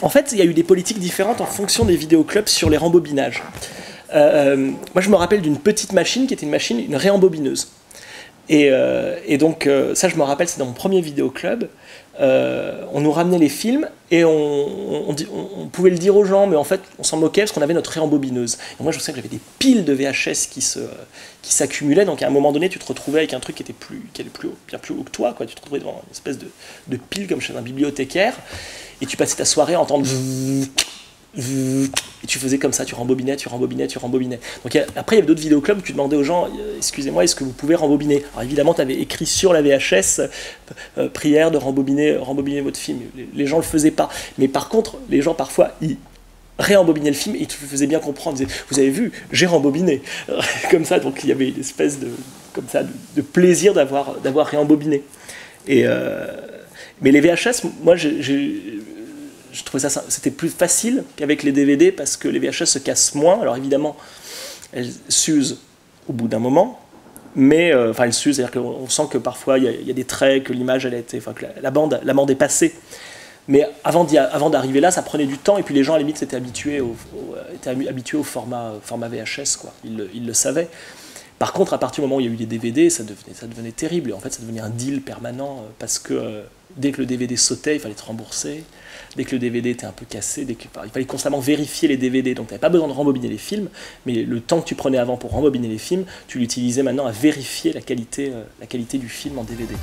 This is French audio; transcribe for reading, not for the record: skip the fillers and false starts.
En fait, il y a eu des politiques différentes en fonction des vidéoclubs sur les rembobinages. Moi, je me rappelle d'une petite machine qui était une réembobineuse. Et donc, ça, je me rappelle, c'est dans mon premier vidéoclub. On nous ramenait les films et on pouvait le dire aux gens, mais en fait, on s'en moquait parce qu'on avait notre réembobineuse. Et moi, je sais que j'avais des piles de VHS qui s'accumulaient. Donc, à un moment donné, tu te retrouvais avec un truc qui allait bien plus haut que toi, quoi. Tu te retrouvais devant une espèce de pile comme chez un bibliothécaire. Et tu passais ta soirée à entendre... Et tu faisais comme ça, tu rembobinais. Donc après, il y avait d'autres vidéoclubs où tu demandais aux gens, excusez-moi, est-ce que vous pouvez rembobiner? Alors évidemment, tu avais écrit sur la VHS, prière de rembobiner votre film. Les gens le faisaient pas. Mais par contre, les gens parfois, ils réembobinaient le film et tu le faisais bien comprendre. Ils disaient, vous avez vu, j'ai rembobiné. Comme ça, donc il y avait une espèce de plaisir d'avoir réembobiné. Mais les VHS, moi, je trouvais ça, c'était plus facile qu'avec les DVD parce que les VHS se cassent moins. Alors évidemment, elles s'usent au bout d'un moment, mais elles s'usent, c'est-à-dire qu'on sent que parfois il y a des traits, que l'image elle a été, que la bande est passée. Mais avant d'arriver là, ça prenait du temps et puis les gens à la limite s'étaient habitués au format VHS, quoi. Ils le savaient. Par contre, à partir du moment où il y a eu les DVD, ça devenait terrible. Et en fait, ça devenait un deal permanent parce que dès que le DVD sautait, il fallait te rembourser. Dès que le DVD était un peu cassé, il fallait constamment vérifier les DVD. Donc, tu n'avais pas besoin de rembobiner les films, mais le temps que tu prenais avant pour rembobiner les films, tu l'utilisais maintenant à vérifier la qualité du film en DVD.